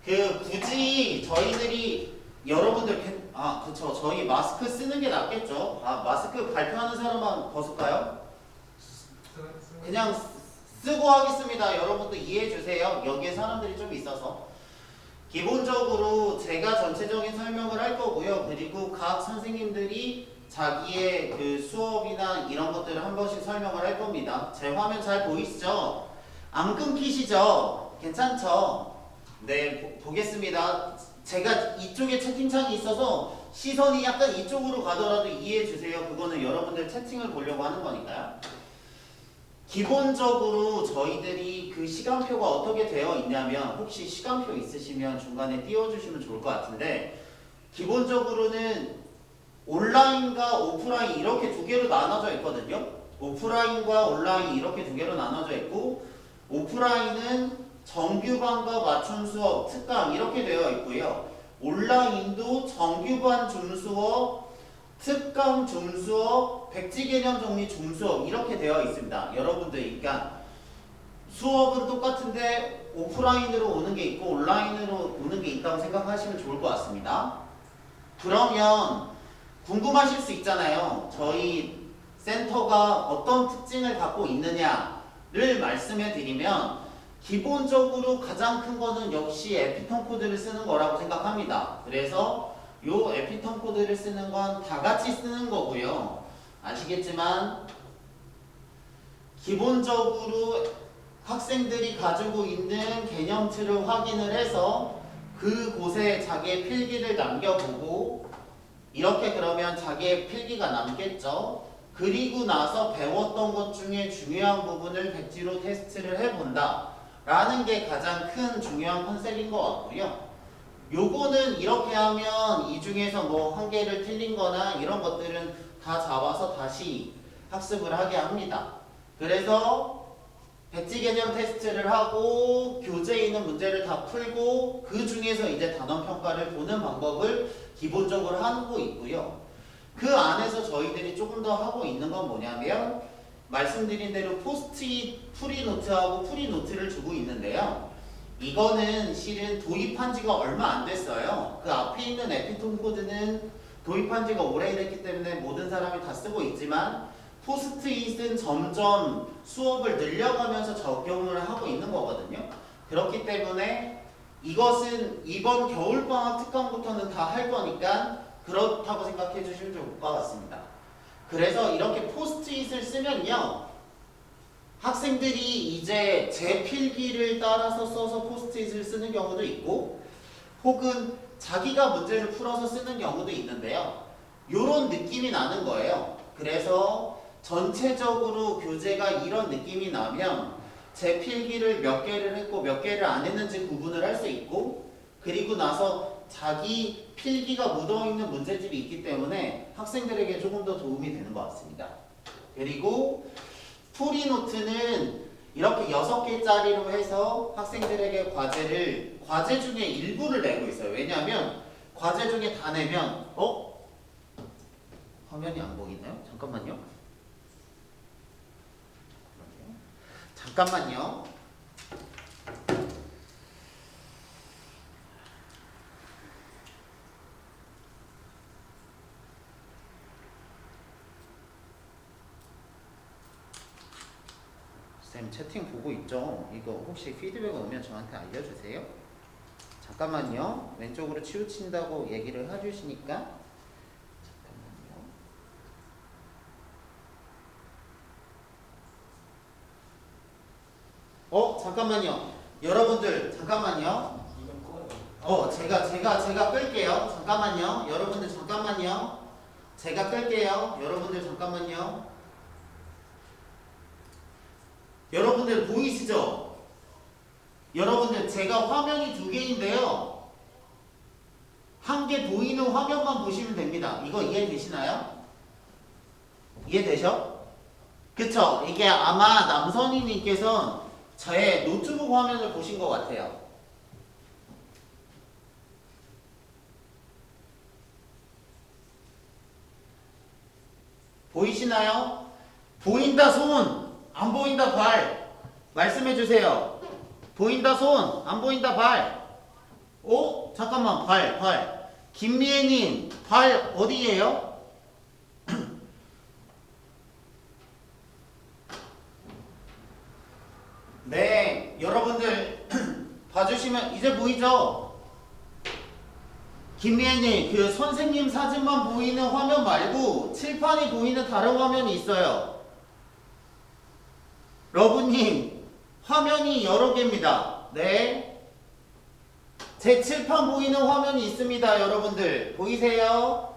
굳이 저희들이 여러분들 그쵸, 저희 마스크 쓰는 게 낫겠죠. 마스크 발표하는 사람만 벗을까요? 그냥 쓰고 하겠습니다. 여러분도 이해해 주세요. 여기에 사람들이 좀 있어서. 기본적으로 제가 전체적인 설명을 할 거고요. 그리고 각 선생님들이 자기의 그 수업이나 이런 것들을 한 번씩 설명을 할 겁니다. 제 화면 잘 보이시죠? 안 끊기시죠? 괜찮죠? 네, 보겠습니다. 제가 이쪽에 채팅창이 있어서 시선이 약간 이쪽으로 가더라도 이해해 주세요. 그거는 여러분들 채팅을 보려고 하는 거니까요. 기본적으로 저희들이 그 시간표가 어떻게 되어 있냐면, 혹시 시간표 있으시면 중간에 띄워주시면 좋을 것 같은데, 기본적으로는 온라인과 오프라인 이렇게 두 개로 나눠져 있거든요. 오프라인과 온라인 이렇게 두 개로 나눠져 있고, 오프라인은 정규반과 맞춤 수업, 특강 이렇게 되어 있고요. 온라인도 정규반 줌수업, 특강 줌수업, 백지개념 정리 줌수업 이렇게 되어 있습니다. 여러분들 그러니까 수업은 똑같은데 오프라인으로 오는 게 있고 온라인으로 오는 게 있다고 생각하시면 좋을 것 같습니다. 그러면 궁금하실 수 있잖아요. 저희 센터가 어떤 특징을 갖고 있느냐를 말씀해 드리면, 기본적으로 가장 큰 거는 역시 에피톤 코드를 쓰는 거라고 생각합니다. 그래서 요 에피톤 코드를 쓰는 건 다 같이 쓰는 거고요. 아시겠지만 기본적으로 학생들이 가지고 있는 개념틀을 확인을 해서 그곳에 자기의 필기를 남겨보고, 이렇게 그러면 자기의 필기가 남겠죠. 그리고 나서 배웠던 것 중에 중요한 부분을 백지로 테스트를 해본다 라는 게 가장 큰 중요한 컨셉인 것 같고요. 요거는 이렇게 하면 이 중에서 뭐 한 개를 틀린 거나 이런 것들은 다 잡아서 다시 학습을 하게 합니다. 그래서 백지 개념 테스트를 하고 교재에 있는 문제를 다 풀고 그 중에서 이제 단원 평가를 보는 방법을 기본적으로 하고 있고요. 그 안에서 저희들이 조금 더 하고 있는 건 뭐냐면, 말씀드린 대로 포스트잇 프리노트하고 프리노트를 주고 있는데요. 이거는 실은 도입한 지가 얼마 안 됐어요. 그 앞에 있는 에피톤 코드는 도입한 지가 오래됐기 때문에 모든 사람이 다 쓰고 있지만, 포스트잇은 점점 수업을 늘려가면서 적용을 하고 있는 거거든요. 그렇기 때문에 이것은 이번 겨울방학 특강부터는 다 할 거니까 그렇다고 생각해 주시면 좋을 것 같습니다. 그래서 이렇게 포스트잇을 쓰면요, 학생들이 이제 제 필기를 따라서 써서 포스트잇을 쓰는 경우도 있고, 혹은 자기가 문제를 풀어서 쓰는 경우도 있는데요. 요런 느낌이 나는 거예요. 그래서 전체적으로 교재가 이런 느낌이 나면 제 필기를 몇 개를 했고 몇 개를 안 했는지 구분을 할 수 있고, 그리고 나서 자기 필기가 묻어있는 문제집이 있기 때문에 학생들에게 조금 더 도움이 되는 것 같습니다. 그리고 프리노트는 이렇게 6개짜리로 해서 학생들에게 과제 중에 일부를 내고 있어요. 왜냐하면 과제 중에 다 내면 화면이 안 보이나요? 잠깐만요. 쌤 채팅 보고 있죠? 이거 혹시 피드백 오면 저한테 알려주세요. 잠깐만요. 왼쪽으로 치우친다고 얘기를 해주시니까. 잠깐만요. 여러분들 잠깐만요. 제가 끌게요. 잠깐만요. 여러분들 잠깐만요. 제가 끌게요. 여러분들 잠깐만요. 여러분들 보이시죠? 여러분들 제가 화면이 2개인데요. 한 개 보이는 화면만 보시면 됩니다. 이거 이해되시나요? 이해되셔? 그쵸? 이게 아마 남선이님께서 저의 노트북 화면을 보신 것 같아요. 보이시나요? 보인다 손, 안 보인다 발. 말씀해 주세요. 보인다 손, 안 보인다 발. 잠깐만, 발. 김미애님, 발 어디예요? 네, 여러분들 봐주시면 이제 보이죠? 김미애님, 그 선생님 사진만 보이는 화면 말고 칠판이 보이는 다른 화면이 있어요. 러브님, 화면이 여러 개입니다. 네. 제 칠판 보이는 화면이 있습니다. 여러분들 보이세요?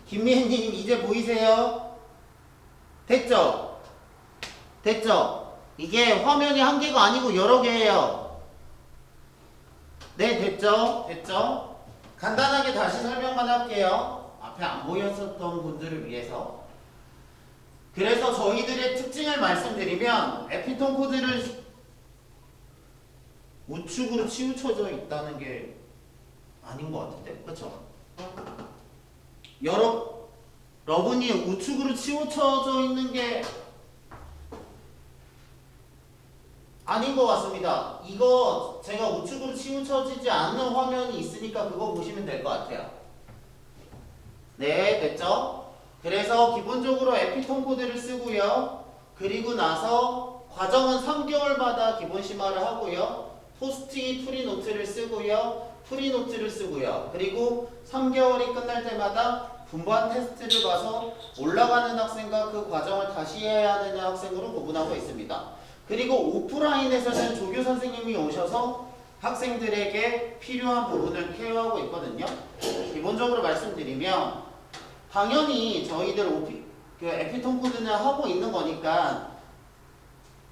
김미애님 이제 보이세요? 됐죠? 이게 화면이 한 개가 아니고 여러 개예요. 네, 됐죠? 간단하게 다시 설명만 할게요. 앞에 안 보였었던 분들을 위해서. 그래서 저희들의 특징을 말씀드리면 에피톤 코드를 우측으로 치우쳐져 있다는 게 아닌 것 같은데, 그렇죠? 러분이 우측으로 치우쳐져 있는 게 아닌 것 같습니다. 이거 제가 우측으로 치우쳐지지 않는 화면이 있으니까 그거 보시면 될 것 같아요. 네, 됐죠? 그래서 기본적으로 에피톤 코드를 쓰고요. 그리고 나서 과정은 3개월마다 기본 심화를 하고요. 포스트잇 프리노트를 쓰고요. 프리노트를 쓰고요. 그리고 3개월이 끝날 때마다 분반 테스트를 봐서 올라가는 학생과 그 과정을 다시 해야 되는 학생으로 구분하고 있습니다. 그리고 오프라인에서는 조교 선생님이 오셔서 학생들에게 필요한 부분을 케어하고 있거든요. 기본적으로 말씀드리면 당연히 저희들 에피톤 코드는 하고 있는 거니까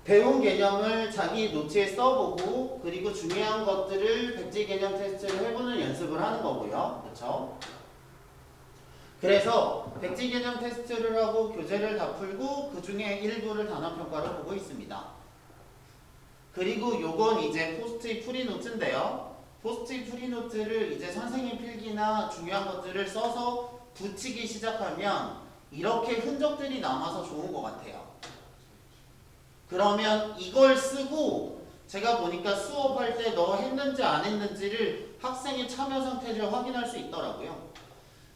배운 개념을 자기 노트에 써보고 그리고 중요한 것들을 백지 개념 테스트를 해보는 연습을 하는 거고요. 그렇죠? 그래서 백지 개념 테스트를 하고 교재를 다 풀고 그 중에 일부를 단원평가로 보고 있습니다. 그리고 요건 이제 포스트잇 프리노트인데요. 포스트잇 프리노트를 이제 선생님 필기나 중요한 것들을 써서 붙이기 시작하면 이렇게 흔적들이 남아서 좋은 것 같아요. 그러면 이걸 쓰고 제가 보니까 수업할 때 너 했는지 안 했는지를 학생의 참여 상태를 확인할 수 있더라고요.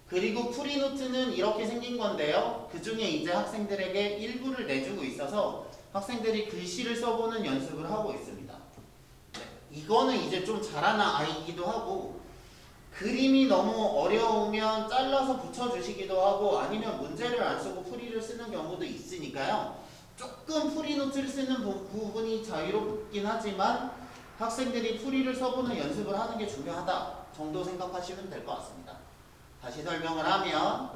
그리고 프리노트는 이렇게 생긴 건데요. 그 중에 이제 학생들에게 일부를 내주고 있어서 학생들이 글씨를 써보는 연습을 하고 있습니다. 네, 이거는 이제 좀 잘하는 아이이기도 하고 그림이 너무 어려우면 잘라서 붙여주시기도 하고 아니면 문제를 안 쓰고 풀이를 쓰는 경우도 있으니까요. 조금 프리노트를 쓰는 부분이 자유롭긴 하지만 학생들이 풀이를 써보는 연습을 하는 게 중요하다 정도 생각하시면 될 것 같습니다. 다시 설명을 하면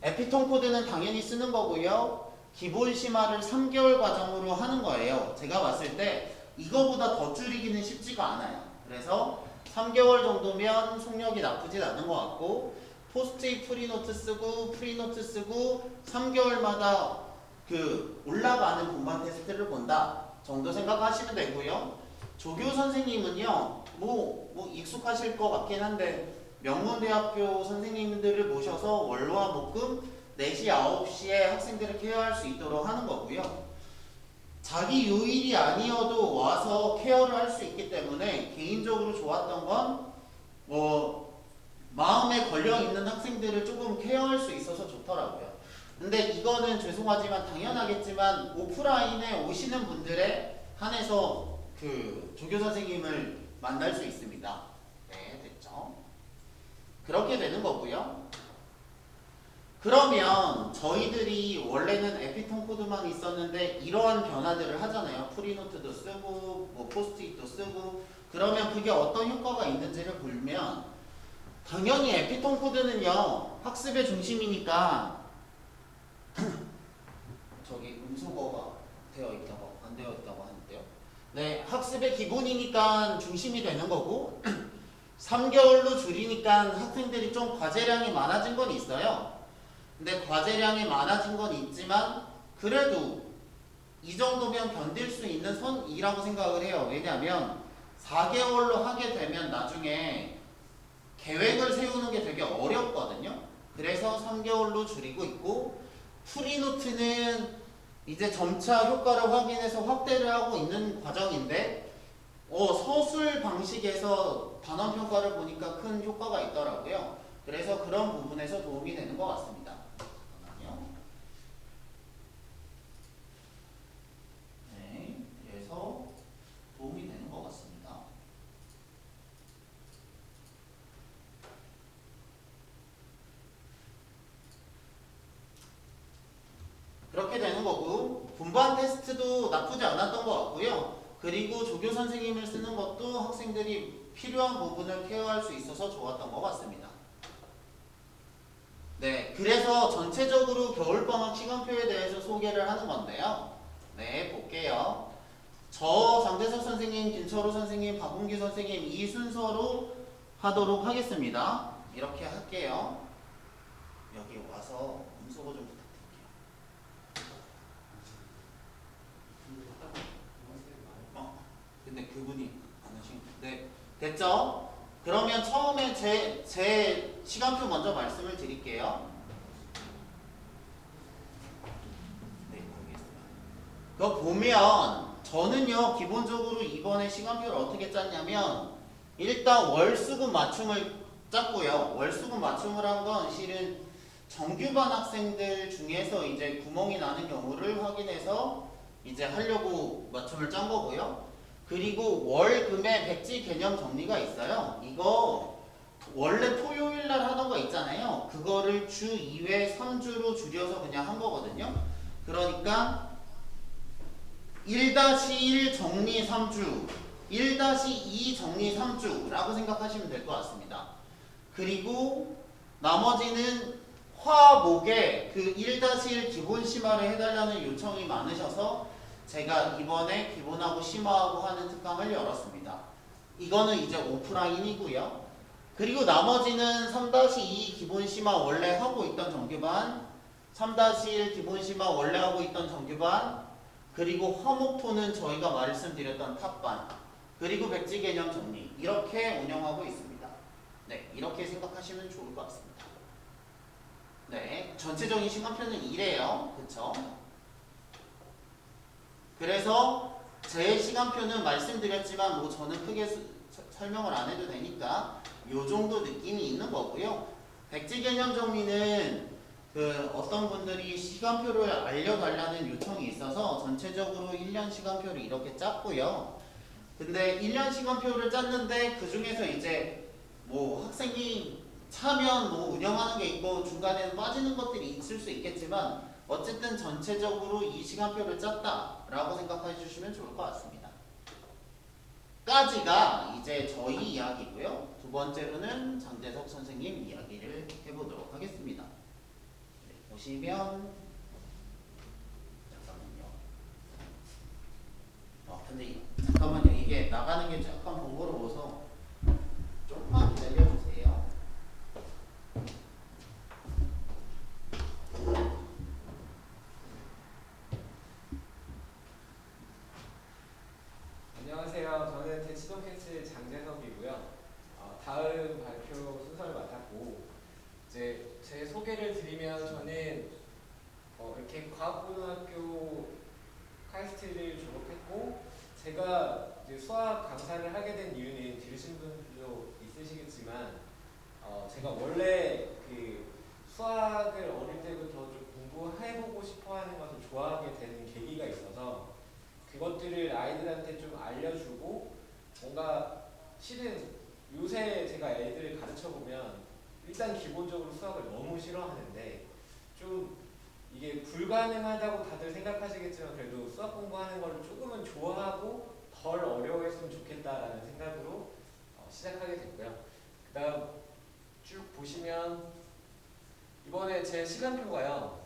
에피톤 코드는 당연히 쓰는 거고요. 기본 심화를 3개월 과정으로 하는 거예요. 제가 봤을 때 이거보다 더 줄이기는 쉽지가 않아요. 그래서 3개월 정도면 속력이 나쁘진 않은 것 같고 포스트잇 프리노트 쓰고 프리노트 쓰고 3개월마다 그 올라가는 분반 테스트를 본다 정도 생각하시면 되고요. 조교 선생님은요 뭐 익숙하실 것 같긴 한데 명문대학교 선생님들을 모셔서 월화 목금 4시 9시에 학생들을 케어할 수 있도록 하는 거고요. 자기 요일이 아니어도 와서 케어를 할 수 있기 때문에 개인적으로 좋았던 건 마음에 걸려있는 학생들을 조금 케어할 수 있어서 좋더라고요. 근데 이거는 죄송하지만 당연하겠지만 오프라인에 오시는 분들에 한해서 그 조교 선생님을 만날 수 있습니다. 네, 됐죠? 그렇게 되는 거고요. 그러면 저희들이 원래는 에피톤 코드만 있었는데 이러한 변화들을 하잖아요. 프리노트도 쓰고 뭐 포스트잇도 쓰고 그러면 그게 어떤 효과가 있는지를 보면 당연히 에피톤 코드는요 학습의 중심이니까 저기 음소거가 되어 있다고 안 되어 있다고 하는데요. 네, 학습의 기본이니까 중심이 되는 거고 3개월로 줄이니까 학생들이 좀 과제량이 많아진 건 있어요. 근데 과제량이 많아진 건 있지만 그래도 이 정도면 견딜 수 있는 선이라고 생각을 해요. 왜냐하면 4개월로 하게 되면 나중에 계획을 세우는 게 되게 어렵거든요. 그래서 3개월로 줄이고 있고 프리노트는 이제 점차 효과를 확인해서 확대를 하고 있는 과정인데 서술 방식에서 단원 평가를 보니까 큰 효과가 있더라고요. 그래서 그런 부분에서 도움이 되는 것 같습니다. 잠깐만요. 네, 그래서 도움이 되는 것 같습니다. 그렇게 되는 거고, 분반 테스트도 나쁘지 않았던 것 같고요. 그리고 조교 선생님을 쓰는 것도 학생들이 필요한 부분을 케어할 수 있어서 좋았던 것 같습니다. 네, 그래서 전체적으로 겨울방학 시간표에 대해서 소개를 하는 건데요. 네, 볼게요. 저 장대석 선생님, 김철호 선생님, 박은기 선생님 이 순서로 하도록 하겠습니다. 이렇게 할게요. 여기 와서 음소거 좀 근데 그분이 안 하신. 네, 됐죠? 그러면 처음에 제 시간표 먼저 말씀을 드릴게요. 네, 알겠습니다. 그거 보면 저는요 기본적으로 이번에 시간표를 어떻게 짰냐면 일단 월수금 맞춤을 짰고요. 월수금 맞춤을 한 건 실은 정규반 학생들 중에서 이제 구멍이 나는 경우를 확인해서 이제 하려고 맞춤을 짠 거고요. 그리고 월금의 백지 개념 정리가 있어요. 이거 원래 토요일 날 하던 거 있잖아요. 그거를 주 2회 3주로 줄여서 그냥 한 거거든요. 그러니까 1-1 정리 3주, 1-2 정리 3주라고 생각하시면 될 것 같습니다. 그리고 나머지는 화목에 그 1-1 기본 심화를 해달라는 요청이 많으셔서 제가 이번에 기본하고 심화하고 하는 특강을 열었습니다. 이거는 이제 오프라인이고요. 그리고 나머지는 3-2 기본 심화 원래 하고 있던 정규반, 3-1 기본 심화 원래 하고 있던 정규반, 그리고 화목토는 저희가 말씀드렸던 탑반, 그리고 백지 개념 정리 이렇게 운영하고 있습니다. 네, 이렇게 생각하시면 좋을 것 같습니다. 네, 전체적인 시간표는 이래요. 그쵸? 그래서 제 시간표는 말씀드렸지만 뭐 저는 크게 설명을 안 해도 되니까 요 정도 느낌이 있는 거고요. 백지 개념 정리는 그 어떤 분들이 시간표를 알려달라는 요청이 있어서 전체적으로 1년 시간표를 이렇게 짰고요. 근데 1년 시간표를 짰는데 그 중에서 이제 뭐 학생이 차면 뭐 운영하는 게 있고 중간에는 빠지는 것들이 있을 수 있겠지만 어쨌든 전체적으로 이 시간표를 짰다라고 생각해 주시면 좋을 것 같습니다. 까지가 이제 저희 이야기고요. 두 번째로는 장대석 선생님 이야기를 해보도록 하겠습니다. 네, 보시면 잠깐만요. 근데 잠깐만요. 이게 나가는 게 약간 번거로워서 조금만 기다려주세요. 안녕하세요. 저는 대치동 캐치 장재석이고요. 다음 발표 순서를 맡았고 이제 제 소개를 드리면 저는 이렇게 과학고등학교 카이스트를 졸업했고 제가 이제 수학 강사를 하게 된 이유는 들으신 분들도 있으시겠지만 제가 원래 그 수학을 어릴 때부터 좀 공부해보고 싶어하는 것을 좋아하게 되는 계기가 있어서 그것들을 아이들한테 좀 알려주고 뭔가 실은 요새 제가 애들을 가르쳐보면 일단 기본적으로 수학을 너무 싫어하는데 좀 이게 불가능하다고 다들 생각하시겠지만 그래도 수학 공부하는 걸 조금은 좋아하고 덜 어려워했으면 좋겠다라는 생각으로 시작하게 됐고요. 그 다음 쭉 보시면 이번에 제 시간표가요.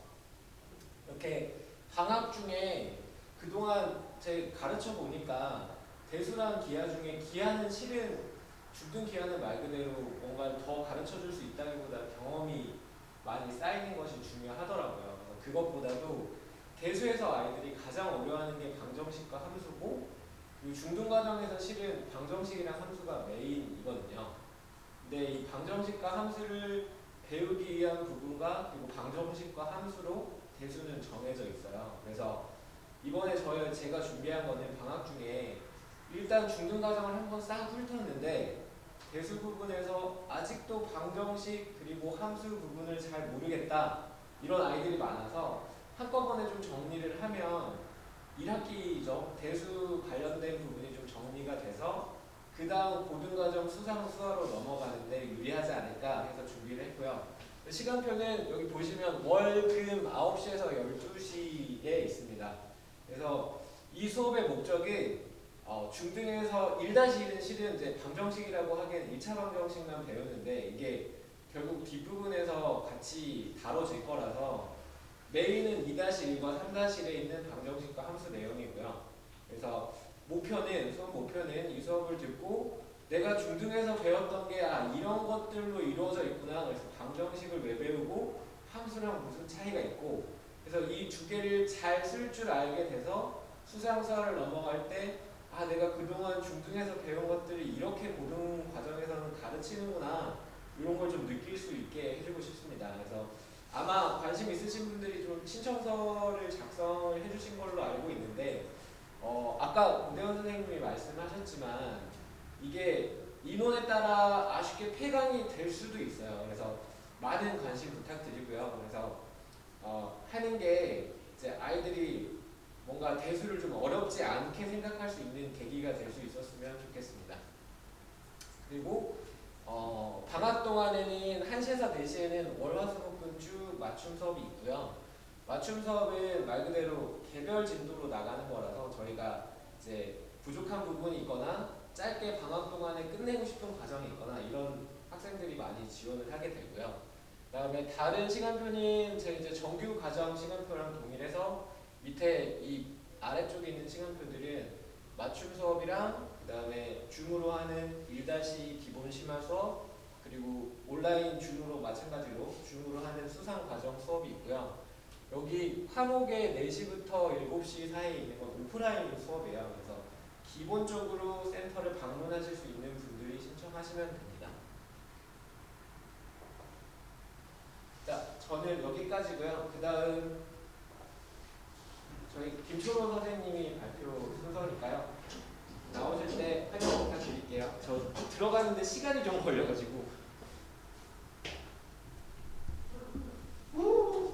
이렇게 방학 중에 그동안 제가 가르쳐 보니까 대수랑 기하 중에 기하는 실은 죽든 기하는 말 그대로 뭔가 더 가르쳐 줄 수 있다기보다 경험이 많이 쌓이는 것이 중요하더라고요. 그래서 그것보다도 대수에서 아이들이 가장 어려워하는 게 방정식과 함수고 그리고 중등 과정에서 실은 방정식이랑 함수가 메인이거든요. 근데 이 방정식과 함수를 배우기 위한 부분과 그리고 방정식과 함수로 대수는 정해져 있어요. 그래서 이번에 제가 준비한 거는 방학 중에 일단 중등 과정을 한번 싹 훑었는데 대수 부분에서 아직도 방정식 그리고 함수 부분을 잘 모르겠다 이런 아이들이 많아서 한꺼번에 좀 정리를 하면 1학기죠. 대수 관련된 부분이 좀 정리가 돼서 그 다음 고등과정 수상 수화로 넘어가는데 유리하지 않을까 해서 준비를 했고요. 시간표는 여기 보시면 월, 금 9시에서 12시에 있습니다. 그래서 이 수업의 목적이 중등에서 1-1은 실은 이제 방정식이라고 하기엔 1차 방정식만 배우는데 이게 결국 뒷부분에서 같이 다뤄질 거라서 메인은 2-1과 3-1에 있는 방정식과 함수 내용이고요. 그래서 수업 목표는 이 수업을 듣고 내가 중등에서 배웠던 게 이런 것들로 이루어져 있구나. 그래서 방정식을 왜 배우고 함수랑 무슨 차이가 있고 그래서 이 두 개를 잘 쓸 줄 알게 돼서 수상수화를 넘어갈 때 내가 그동안 중등에서 배운 것들이 이렇게 고등 과정에서는 가르치는구나 이런 걸 좀 느낄 수 있게 해주고 싶습니다. 그래서 아마 관심 있으신 분들이 좀 신청서를 작성을 해주신 걸로 알고 있는데 아까 고대원 선생님이 말씀하셨지만 이게 인원에 따라 아쉽게 폐강이 될 수도 있어요. 그래서 많은 관심 부탁드리고요. 그래서 하는 게 이제 아이들이 뭔가 대수를 좀 어렵지 않게 생각할 수 있는 계기가 될 수 있었으면 좋겠습니다. 그리고 방학 동안에는 1시에서 4시에는 월화수목금 쭉 맞춤 수업이 있고요. 맞춤 수업은 말 그대로 개별 진도로 나가는 거라서 저희가 이제 부족한 부분이 있거나 짧게 방학 동안에 끝내고 싶은 과정이 있거나 이런 학생들이 많이 지원을 하게 되고요. 그다음에 다른 시간표는 제 이제 정규 과정 시간표랑 동일해서 밑에 이 아래쪽에 있는 시간표들은 맞춤 수업이랑 그다음에 줌으로 하는 1- 기본 심화 수업 그리고 온라인 줌으로 마찬가지로 줌으로 하는 수상 과정 수업이 있고요. 여기 화목에 4시부터 7시 사이에 있는 건 오프라인 수업이에요. 그래서 기본적으로 센터를 방문하실 수 있는 분들이 신청하시면 됩니다. 자, 저는 여기까지고요. 그 다음 저희 김초로 선생님이 발표 순서니까요. 나오실 때 환영 부탁드릴게요. 저 들어가는데 시간이 좀 걸려가지고.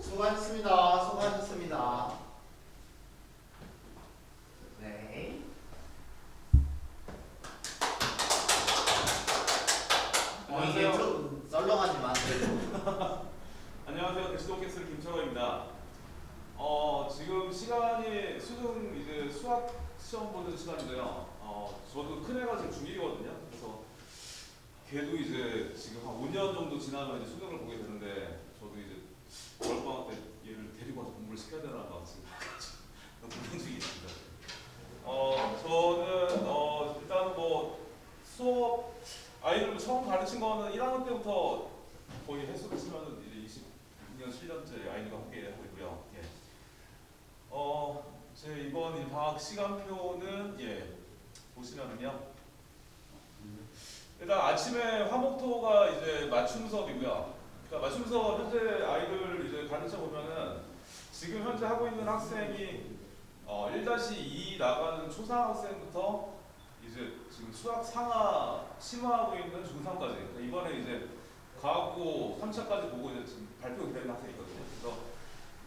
수고하셨습니다. 수고하셨습니다. 네. 이게 좀 썰렁하지 마세요. 안녕하세요. 대치동 캐슬 김철호입니다. 지금 시간이 수능 이제 수학 시험 보는 시간인데요. 저도 큰 애가 지금 중1이거든요. 그래서 걔도 이제 지금 한 5년 정도 지나면 이제 수능을 보게 되는데 저도 이제 겨울방학 때 얘를 데리고 와서 공부를 시켜야 되나 봐 지금 고민 중에 있습니다. 저는 일단 뭐 수업 아이들 처음 가르친 거는 1학년 때부터 거의 횟수를 치면은 이제 26년 7년째 아이들과 함께 하고 있고요. 예. 제 이번 이 방학 시간표는 보시면은요. 일단 아침에 화목토가 이제 맞춤 수업이고요. 그러니까 맞춤 수업 현재 아이들 이제 가르쳐 보면은 지금 현재 하고 있는 학생이 1-2 나가는 초상학생부터 이제 지금 수학 상하 심화하고 있는 중3까지 그러니까 이번에 이제 과학고 3차까지 보고 이제 지금 발표 기다리는 학생이 있거든요. 그래서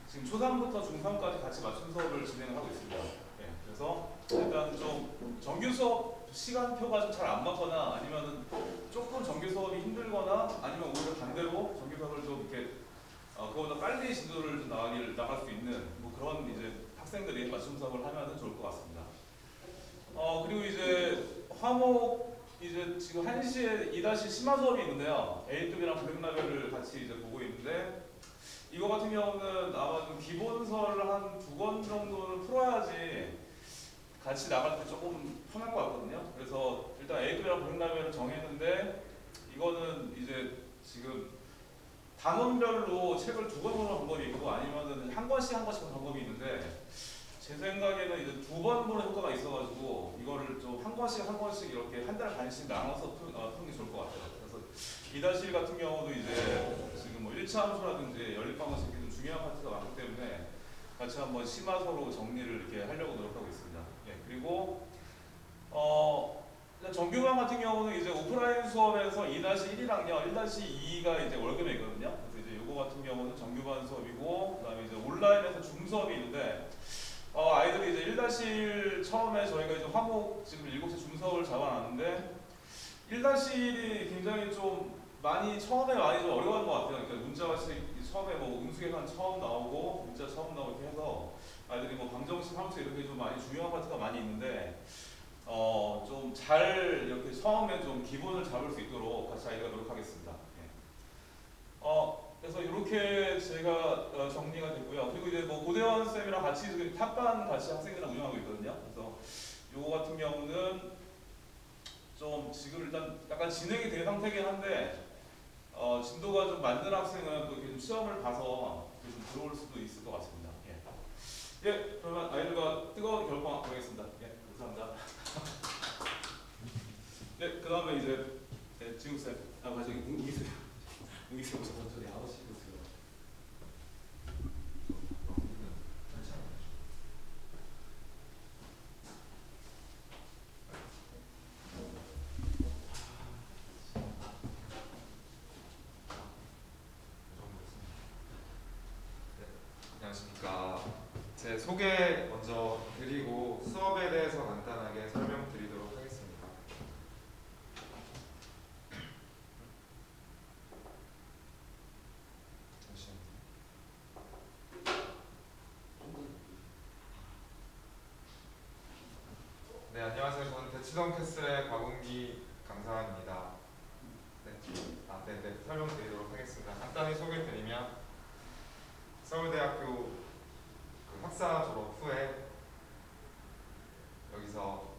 지금 초3부터 중3까지 같이 맞춤 수업을 진행을 하고 있습니다. 예, 그래서 일단 좀 정규 수업 시간표가 좀 잘 안 맞거나 아니면은 조금 정규 수업이 힘들거나 아니면 오히려 반대로 정규 수업을 좀 이렇게 그거보다 빨리 진도를 좀 나갈 수 있는 뭐 그런 이제 학생들이 맞춤 수업을 하면은 좋을 것 같습니다. 그리고 이제 화목 이제 지금 1시에 2- 심화 수업이 있는데요. A급이랑 브렉라벨을 같이 이제 보고 있는데 이거 같은 경우는 아마 좀 기본서를 한 2권 정도는 풀어야지 같이 나갈 때 조금 편할 것 같거든요. 그래서 일단 A급이랑 브렉라벨을 정했는데 이거는 이제 지금 단원별로 책을 2권 보는 방법이 있고 아니면은 한 권씩 한 권씩 보는 방법이 있는데 제 생각에는 이제 2번 보는 효과가 있어가지고 이거를 좀 한 권씩 한 권씩 이렇게 한 달 반씩 나눠서 푸는 게 좋을 것 같아요. 그래서 2-1 같은 경우도 이제 지금 뭐 1차 함수라든지 연립방정식 좀 중요한 파트가 많기 때문에 같이 한번 심화서로 정리를 이렇게 하려고 노력하고 있습니다. 예, 그리고 일단 정규반 같은 경우는 이제 오프라인 수업에서 2-1이랑요, 1-2가 이제 월급에 있거든요. 그래서 이제 요거 같은 경우는 정규반 수업이고, 그다음에 이제 온라인에서 줌 수업이 있는데, 아이들이 이제 1-1 처음에 저희가 이제 화목 지금 7시 줌 수업을 잡아놨는데, 1-1이 굉장히 좀 처음에 많이 좀 어려운 것 같아요. 그러니까 문자가 처음에 뭐 음수계산 처음 나오고, 문자 처음 나오고 이렇게 해서 아이들이 뭐 방정식, 함수 이렇게 좀 많이 중요한 파트가 많이 있는데, 좀 잘 이렇게 처음에 좀 기본을 잡을 수 있도록 같이 아이들과 노력하겠습니다. 예. 그래서 이렇게 제가 정리가 됐고요. 그리고 이제 뭐 고대원 쌤이랑 같이 지금 탑반 같이 학생들이랑 운영하고 있거든요. 그래서 요거 같은 경우는 좀 지금 일단 약간 진행이 된 상태긴 한데 진도가 좀 맞는 학생은 또 이렇게 좀 시험을 봐서 좀 들어올 수도 있을 것 같습니다. 예. 예, 그러면 아이들과 뜨거운 결과 보겠습니다. 예, 감사합니다. 네, 그 다음에 이제 지웅 쌤, 맞아, 웅기 쌤 오셔서 저희 아웃시고 들어. 안녕하십니까. 제 소개 먼저 드리고 수업에 대해서 간단하게 설명드리도록 하겠습니다. 네, 안녕하세요. 저는 대치동 캐슬의 곽웅기 강사입니다. 네, 설명드리도록 하겠습니다. 간단히 소개드리면 서울대학교 학사 졸업 후에 여기서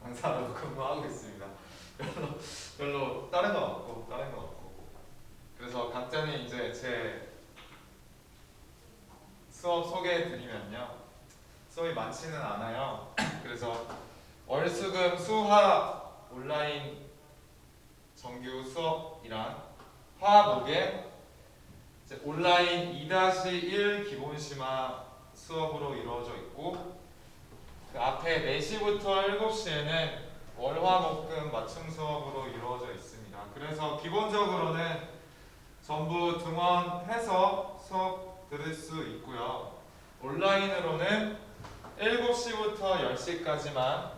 강사로 근무하고 있습니다. 별로 다른 건 없고. 그래서 간단히 이제 제 수업 소개해드리면요. 수업이 많지는 않아요. 그래서 월수금 수화 온라인 정규 수업이란 화목의 온라인 2-1 기본심화 수업으로 이루어져 있고, 그 앞에 4시부터 7시에는 월화목금 맞춤 수업으로 이루어져 있습니다. 그래서 기본적으로는 전부 등원해서 수업 들을 수 있고요. 온라인으로는 7시부터 10시까지만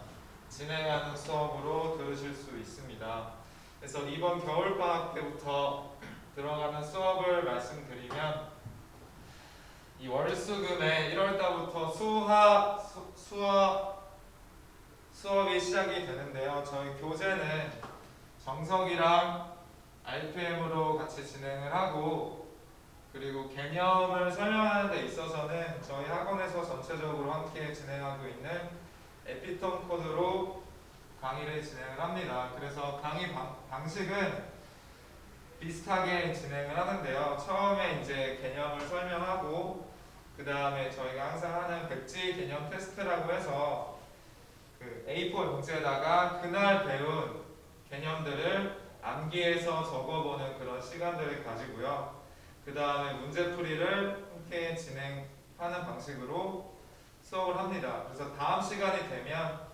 진행하는 수업으로 들으실 수 있습니다. 그래서 이번 겨울방학 때부터 들어가는 수업을 말씀드리면, 이 월수금에 1월달부터 수업이 시작이 되는데요. 저희 교재는 정석이랑 RPM으로 같이 진행을 하고, 그리고 개념을 설명하는 데 있어서는 저희 학원에서 전체적으로 함께 진행하고 있는 에피톤 코드로 강의를 진행을 합니다. 그래서 강의 방식은 비슷하게 진행을 하는데요. 처음에 이제 개념을 설명하고, 그 다음에 저희가 항상 하는 백지 개념 테스트라고 해서 그 A4 용지에다가 그날 배운 개념들을 암기해서 적어보는 그런 시간들을 가지고요. 그 다음에 문제풀이를 함께 진행하는 방식으로 수업을 합니다. 그래서 다음 시간이 되면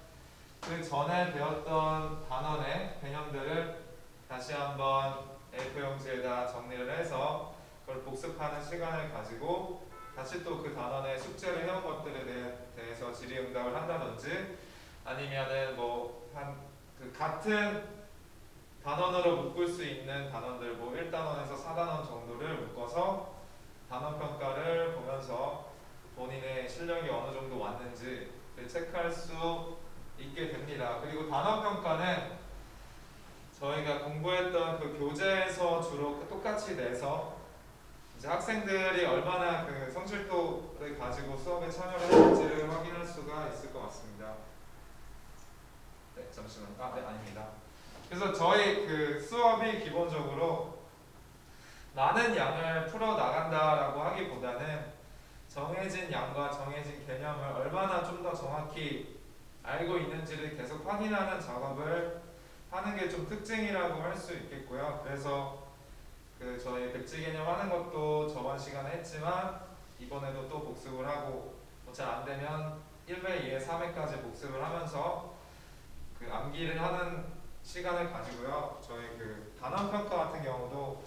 그 전에 배웠던 단원의 개념들을 다시 한번 A4 용지에다 정리를 해서 그걸 복습하는 시간을 가지고 다시 또 그 단원의 숙제를 해온 것들에 대해서 질의응답을 한다든지, 아니면은 그 같은 단원으로 묶을 수 있는 단원들 1단원에서 4단원 정도를 묶어서 단원 평가를 보면서 본인의 실력이 어느 정도 왔는지 체크할 수 있게 됩니다. 그리고 단원 평가는 저희가 공부했던 그 교재에서 주로 똑같이 내서 이제 학생들이 얼마나 그 성실도를 가지고 수업에 참여를 했는지를 확인할 수가 있을 것 같습니다. 네, 잠시만요. 네, 아닙니다. 그래서 저희 그 수업이 기본적으로 많은 양을 풀어 나간다라고 하기보다는 정해진 양과 정해진 개념을 얼마나 좀 더 정확히 알고 있는지를 계속 확인하는 작업을 하는 게 좀 특징이라고 할 수 있겠고요. 그래서 그 저희 백지 개념 하는 것도 저번 시간에 했지만 이번에도 또 복습을 하고, 잘 안되면 1회, 2회, 3회까지 복습을 하면서 그 암기를 하는 시간을 가지고요. 저희 그 단원 평가 같은 경우도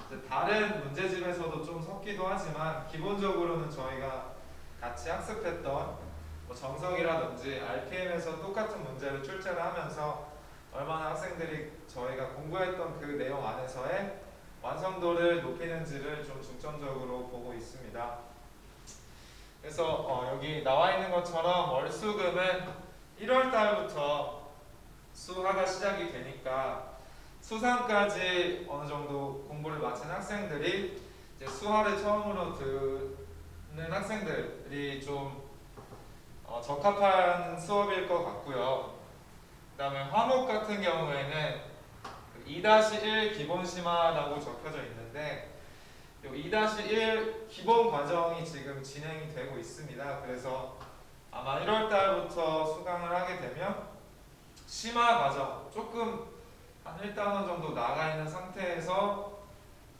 이제 다른 문제집에서도 좀 섞기도 하지만 기본적으로는 저희가 같이 학습했던 뭐 정석이라든지 RPM에서 똑같은 문제를 출제를 하면서 얼마나 학생들이 저희가 공부했던 그 내용 안에서의 완성도를 높이는지를 좀 중점적으로 보고 있습니다. 그래서 여기 나와 있는 것처럼 월수금은 1월 달부터 수화가 시작이 되니까 수상까지 어느 정도 공부를 마친 학생들이 이제 수화를 처음으로 듣는 학생들이 좀 적합한 수업일 것 같고요. 그 다음에 화목 같은 경우에는 2-1 기본 심화라고 적혀져 있는데 이 2-1 기본 과정이 지금 진행이 되고 있습니다. 그래서 아마 1월 달부터 수강을 하게 되면 심화 과정 조금 한 1단원 정도 나가 있는 상태에서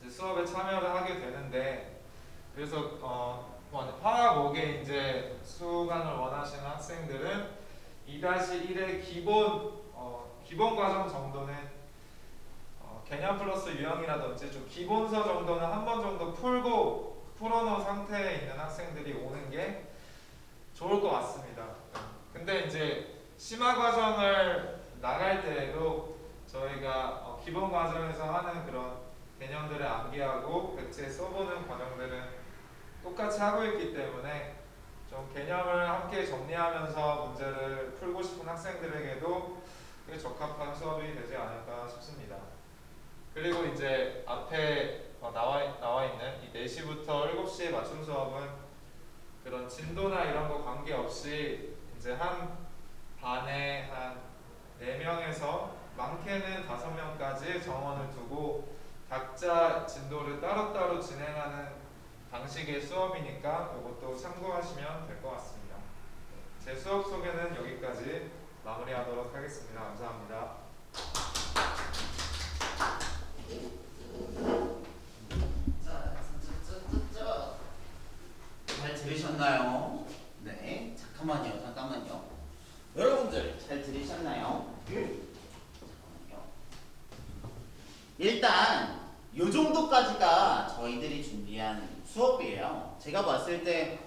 이제 수업에 참여를 하게 되는데 그래서 화목에 이제 수강을 원하시는 학생들은 2-1의 기본 과정 정도는 개념 플러스 유형이라든지 좀 기본서 정도는 한 번 정도 풀어놓은 상태에 있는 학생들이 오는 게 좋을 것 같습니다. 근데 이제 심화 과정을 나갈 때에도 저희가 기본 과정에서 하는 그런 개념들을 암기하고 백지에 써보는 과정들은 똑같이 하고 있기 때문에 좀 개념을 함께 정리하면서 문제를 풀고 싶은 학생들에게도 꽤 적합한 수업이 되지 않을까 싶습니다. 그리고 이제 앞에 나와 있는 이 4시부터 7시의 맞춤 수업은 그런 진도나 이런 거 관계없이 이제 한 반에 한 4명에서 많게는 5명까지 정원을 두고 각자 진도를 따로따로 진행하는 방식의 수업이니까 이것도 참고하시면 될 것 같습니다. 제 수업 소개는 여기까지 마무리하도록 하겠습니다. 감사합니다. 잘 들으셨나요? 네, 잠깐만요. 여러분들 잘 들으셨나요? 잠깐만요. 일단 요 정도까지가 저희들이 준비한 수업이에요. 제가 봤을 때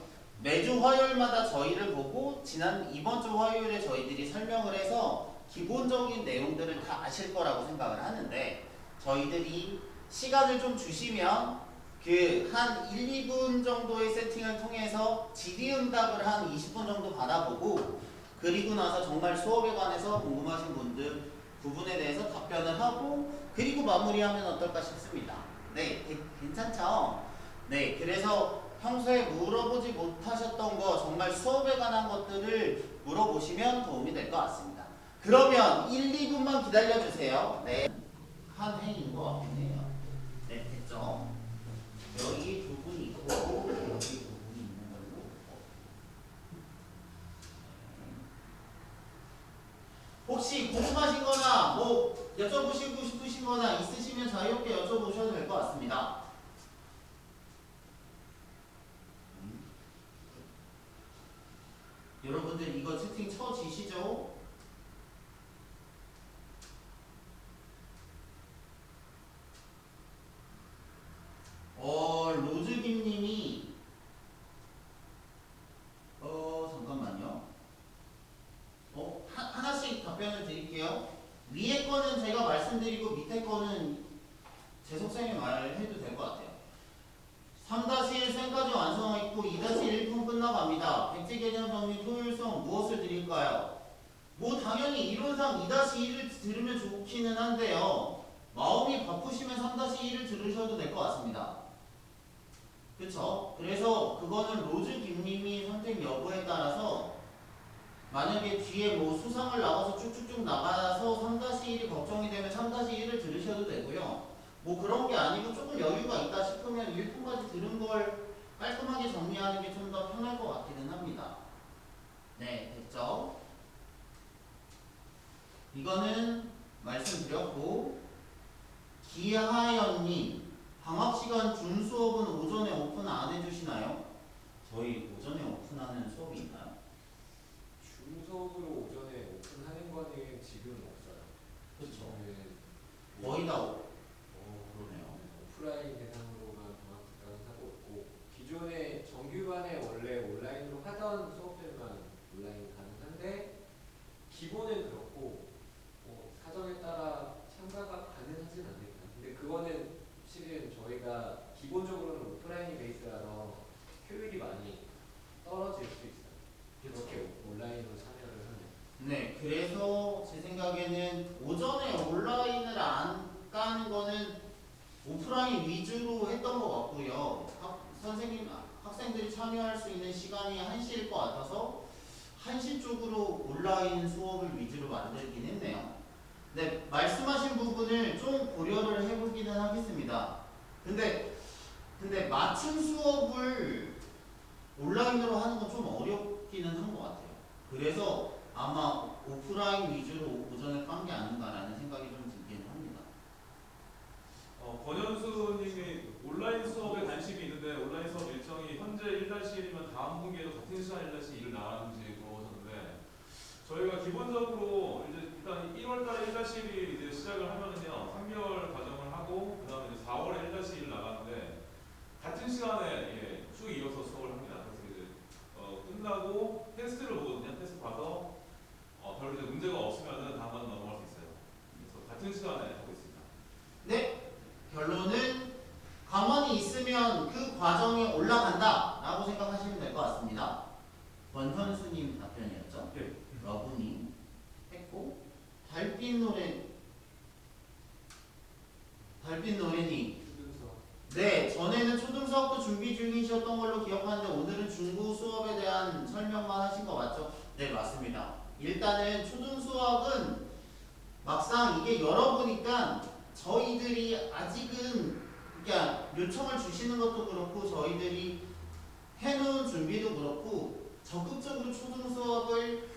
매주 화요일마다 저희를 보고 이번 주 화요일에 저희들이 설명을 해서 기본적인 내용들을 다 아실 거라고 생각을 하는데 저희들이 시간을 좀 주시면 그 한 1, 2분 정도의 세팅을 통해서 질의응답을 한 20분 정도 받아보고 그리고 나서 정말 수업에 관해서 궁금하신 분들 부분에 대해서 답변을 하고 그리고 마무리하면 어떨까 싶습니다. 네, 괜찮죠? 네, 그래서 평소에 물어보지 못하셨던 거 정말 수업에 관한 것들을 물어보시면 도움이 될 것 같습니다. 그러면 1, 2분만 기다려주세요. 네, 한 해인 것 같긴 해요. 네, 됐죠? 여기 부분이 있고 여기 부분이 있는 걸로 혹시 궁금하신 거나 뭐 여쭤보시고 싶으신 거나 있으시면 자유롭게 여쭤보셔도 될 것 같습니다. 여러분들 이거 채팅 쳐지시죠? 로즈김님이 잠깐만요. 하나씩 답변을 드릴게요. 위에 거는 제가 말씀드리고 밑에 거는 재석생이 말해도 될 것 같아요. 3-1 쌤까지 완성했고 2-1 1분 끝나갑니다. 백지 개념 정리 효율성 무엇을 드릴까요? 뭐 당연히 이론상 2-1을 들으면 좋기는 한데요. 마음이 바쁘시면 3-1을 들으셔도 될 것 같습니다. 그쵸? 그래서 그거는 로즈 김님이 선택 여부에 따라서 만약에 뒤에 뭐 수상을 나가서 쭉쭉쭉 나가서 3-1이 걱정이 되면 3-1을 들으셔도 되고요. 뭐 그런 게 아니고 조금 여유가 있다 싶으면 1분까지 들은 걸 깔끔하게 정리하는 게 좀 더 편할 것 같기는 합니다. 네, 됐죠? 이거는 말씀드렸고 기하연님 방학시간 준 수업은 오전에 오픈 안 해주시나요? 저희 오전에 오픈하는 수업이 있나요? 줌 수업으로 오전에 오픈하는 거는 지금은 없어요. 그렇죠. 지금은 거의 다 그러네요. 오프라인 대상으로만 방학 특강을 하고 있고 기존에 정규반에 원래 온라인으로 하던 수업들만 온라인 가능한데 기본은 그렇고 사정에 따라 참가가 가능하진 않습니다. 근데 그거는 실은 저희가 기본적으로는 오프라인이 베이스라서 효율이 많이 떨어질 수 있어요. 그렇게 온라인으로 참여를 하면. 네, 그래서 제 생각에는 오전에 온라인을 안 까는 거는 오프라인 위주로 했던 것 같고요. 학생들이 참여할 수 있는 시간이 1시일 것 같아서 1시 쪽으로 온라인 수업을 위주로 만들긴 했네요. 네, 말씀하신 부분을 좀 고려를 해보기는 하겠습니다. 근데 맞춤 수업을 온라인으로 하는 건 좀 어렵기는 한 것 같아요. 그래서 아마 오프라인 위주로 오전에 깐 게 아닌가라는 생각이 좀 들기는 합니다. 권현수님이 온라인 수업에 관심이 있는데 온라인 수업 일정이 현재 1-1이면 다음 분기에도 같은 시간 1-1을 나가는지 물어보셨는데 저희가 기본적으로 이제 일단 1월달에 1-1이 이제 시작을 하면은요 3개월 과정을 하고 그 다음에 이제 4월에 1-1을 나가는데 같은 시간에 쭉 이어서 수업을 합니다. 그래서 이제 끝나고 테스트를 보거든요. 테스트 봐서 별로 이제 문제가 없으면은 다음번 넘어갈 수 있어요. 그래서 같은 시간에 하고 있습니다. 네, 결론은 강원이 있으면 그 과정이 올라간다 라고 생각하시면 될 것 같습니다. 권현수님 답변이었죠? 예. 러브님 했고 달빛 노래님 수준서 네, 전에는 초등수업도 준비 중이셨던 걸로 기억하는데 오늘은 중고 수업에 대한 설명만 하신 거 맞죠? 네, 맞습니다. 일단은 초등수업은 막상 이게 열어보니까 저희들이 아직은 그러니까 요청을 주시는 것도 그렇고 저희들이 해놓은 준비도 그렇고 적극적으로 초등수업을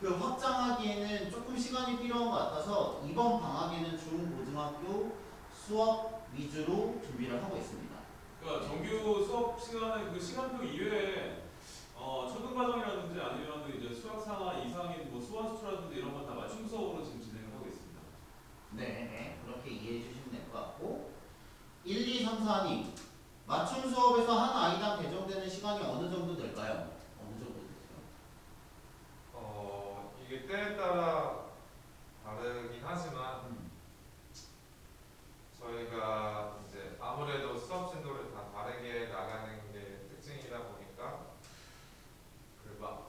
확장하기에는 조금 시간이 필요한 것 같아서 이번 방학에는 중고등학교 수업 위주로 준비를 하고 있습니다. 그러니까 정규 수업 시간에 그 시간표 이외에 초등 과정이라든지 아니면 이제 수학 상하 이상인 뭐 수원 수투라든지 이런 건 다 맞춤 수업으로 지금 진행을 하고 있습니다. 네, 그렇게 이해해 주시면 될 것 같고 1, 2, 3, 4님 맞춤 수업에서 한 아이당 배정되는 시간이 어느 정도 될까요? 어느 정도 될까요? 이게 때에 따라 다르긴 하지만 저희가 이제 아무래도 수업 진도를 다 다르게 나가는 게 특징이다 보니까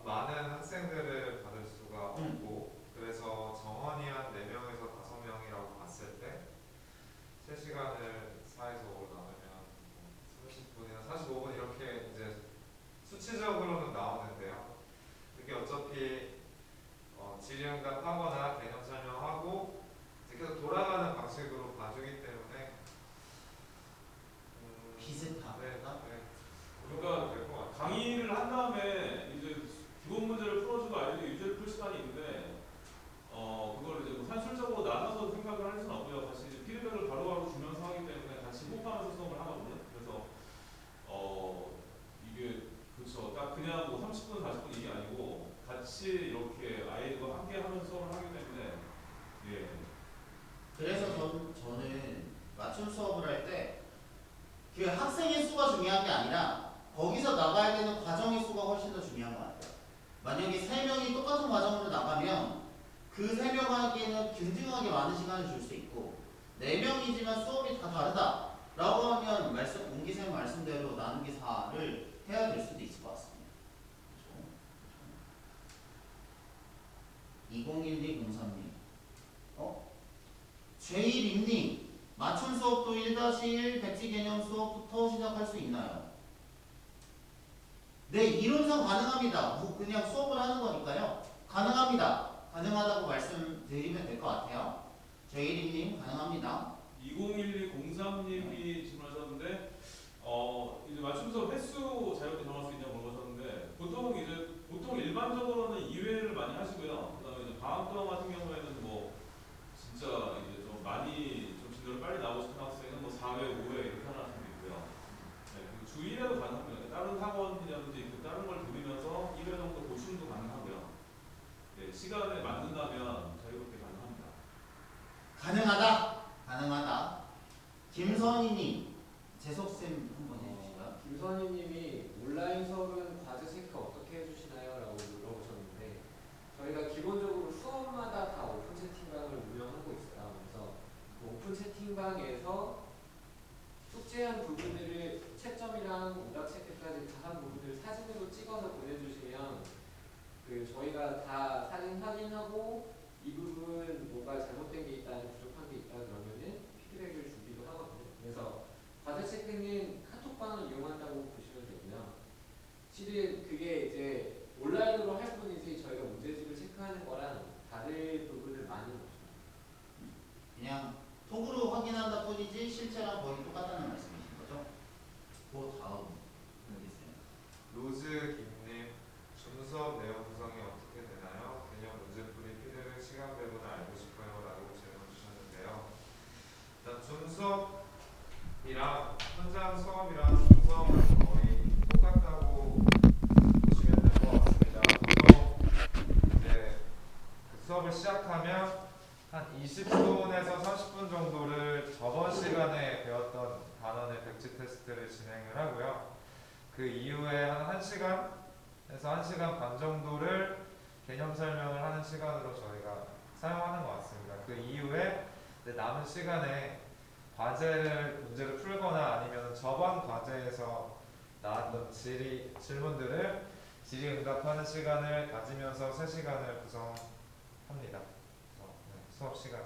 많은 학생들을 받을 수가 없고 그래서 정원이 한 4명에서 5명이라고 봤을 때 3시간을 4에서 5로 나누면 30분이나 45분 이렇게 이제 수치적으로는 나오는데요. 그게 어차피 질의응답하거나 개념 설명하고 이제 계속 돌아가는 방식으로 봐주기 때문에 비슷하다. 네. 그러니까 될것 같아요. 강의를 한 다음에 이제 기본 문제를 풀어주고 아이들이 유제를 풀 시간이 있는데 그걸 이제 뭐 산술적으로 나눠서 생각을 할 수는 없고요. 다시 이제 피드백을 바로바로 주면서 하기 때문에 같이 호흡하면서 수업을 하거든요. 그래서 이게 그렇죠. 딱 그냥 뭐 30분, 40분 이게 아니고 같이 이렇게 아이들과 함께 하면서 수업을 하기 때문에 예. 그래서 저는 맞춤 수업을 할 때 그 학생의 수가 중요한 게 아니라 거기서 나가야 되는 과정의 수가 훨씬 더 중요한 것 같아요. 만약에 3명이 똑같은 과정으로 나가면 그 3명 하기에는 굉장하게 많은 시간을 줄 수 있고 4명이지만 수업이 다 다르다 라고 하면 옹기쌤 말씀대로 나누기 4를 해야 될 수도 있을 것 같습니다. 그렇죠? 201203님 제1임님 맞춤 수업도 1-1 백지 개념 수업부터 시작할 수 있나요? 네, 이론상 가능합니다. 그냥 수업을 하는 거니까요. 가능합니다. 가능하다고 말씀드리면 될 것 같아요. 제1임님 가능합니다. 201203님이 질문하셨는데 이제 맞춤 수업 횟수 자유롭게 정할 수 있냐고 물어보셨는데 보통 일반적으로는 2회를 많이 하시고요. 그다음에 이제 방학 동안 같은 경우에는 뭐 진짜 이제 좀 많이 좀 진도를 빨리 나오고 싶은 학생은 뭐 4회, 5회 이렇게 하는 학생도 있고요. 네, 그리고 주 1회도 가능합니다. 다른 학원이라든지 다른 걸 들으면서 1회 정도 보충도 가능하고요. 네, 시간에 맞는다면 김선희님 재석쌤 한번 해주실까요? 김선희님이 온라인 수업은 과제 체크 어떻게 해주시나요? 라고 물어보셨는데 저희가 기본적으로 수업마다 다 오픈 채팅방을 운영하고 있어요. 그래서 그 오픈 채팅방에서 숙제한 부분들을 채점이랑 오답 체크까지 다 한 부분들을 사진으로 찍어서 보내주시면 그 저희가 다 사진 확인하고 이 부분 뭐가 잘못된 게 있다, 부족한 게 있다 그러면은 피드백을 주기도 하거든요. 그래서 과제 체크는 카톡방을 이용한다고 보시면 되고요. 실은 그게 이제 온라인으로 할 뿐이지 저희가 문제집을 체크하는 거랑 다른 부분을 많이 없어요. 그냥 톡으로 확인한다 뿐이지 실체랑 거의 똑같다는 말씀이신 거죠? 그 다음 알겠어요. 로즈 김님, 줌 수업 내용 구성이 어떻게 되나요? 개념 문제풀이 피드백 시간 배분을 알고 싶어요 라고 질문 주셨는데요. 일단 줌 수업이랑 현장 수업이랑 구성은 거의 똑같다고 보시면 될 것 같습니다. 보통 이제 그 수업을 시작하면 한 20분에서 30분 정도를 저번 시간에 배웠던 단원의 백지 테스트를 진행을 하고요. 그 이후에 한 1시간에서 1시간 반 정도를 개념 설명을 하는 시간으로 저희가 사용하는 것 같습니다. 그 이후에 이제 남은 시간에 문제를 풀거나 아니면 저번 과제에서 나왔던 질문들을 질의응답하는 시간을 가지면서 3시간을 구성합니다. 수업 시간.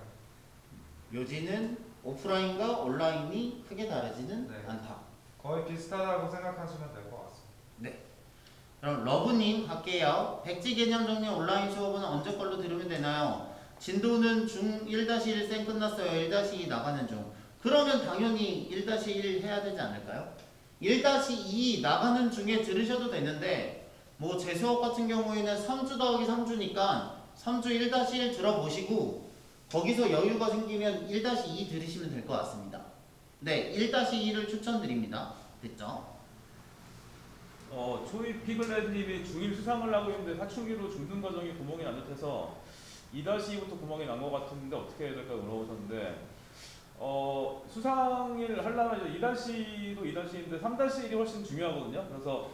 요지는 오프라인과 온라인이 크게 다르지는 네. 않다. 거의 비슷하다고 생각하시면 될 것 같습니다. 그럼 러브님 할게요. 백지 개념 정리 온라인 수업은 언제 걸로 들으면 되나요? 진도는 중 1-1 쌩 끝났어요. 1-2 나가는 중. 그러면 당연히 1-1 해야 되지 않을까요? 1-2 나가는 중에 들으셔도 되는데 뭐 제 수업 같은 경우에는 3주 더하기 3주니까 3주 1-1 들어보시고 거기서 여유가 생기면 1-2 들으시면 될 것 같습니다. 네, 1-2를 추천드립니다. 됐죠? 초이 피글렛님이 중1 수상을 하고 있는데 사춘기로 중등 과정이 구멍이 난 듯해서 2-2부터 구멍이 난 것 같은데 어떻게 해야 될까 물어보셨는데 수상을 하려면 이제 2-2도 2-2인데 3-1이 훨씬 중요하거든요. 그래서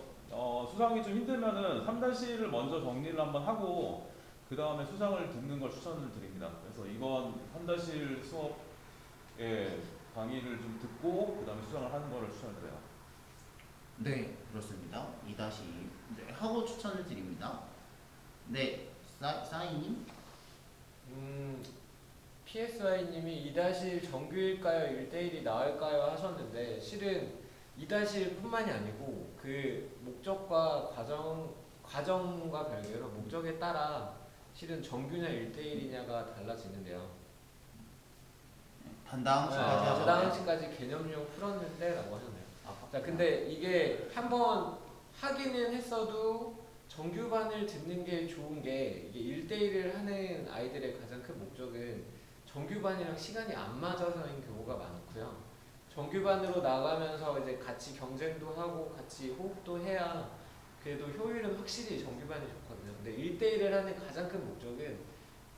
수상이 좀 힘들면은 3-1을 먼저 정리를 한번 하고 그 다음에 수상을 듣는 걸 추천을 드립니다. 그래서 이번 3-1 수업의 강의를 좀 듣고 그 다음에 수상을 하는 거를 추천드려요. 네, 그렇습니다. 2-2 네, 하고 추천을 드립니다. 네, 사인님? PSI님이 2-1 정규일까요? 1대1이 나을까요? 하셨는데 실은 2-1뿐만이 아니고 그 목적과 과정과 별개로 목적에 따라 실은 정규냐 1대1이냐가 달라지는데요. 단당시까지 하셨나요? 단당시까지 개념용 풀었는데 라고 하셨네요. 자, 근데 이게 한번 하기는 했어도 정규반을 듣는 게 좋은 게 이게 1대1을 하는 아이들의 가장 큰 목적은 정규반이랑 시간이 안 맞아서인 경우가 많고요. 정규반으로 나가면서 이제 같이 경쟁도 하고 같이 호흡도 해야 그래도 효율은 확실히 정규반이 좋거든요. 근데 1대1을 하는 가장 큰 목적은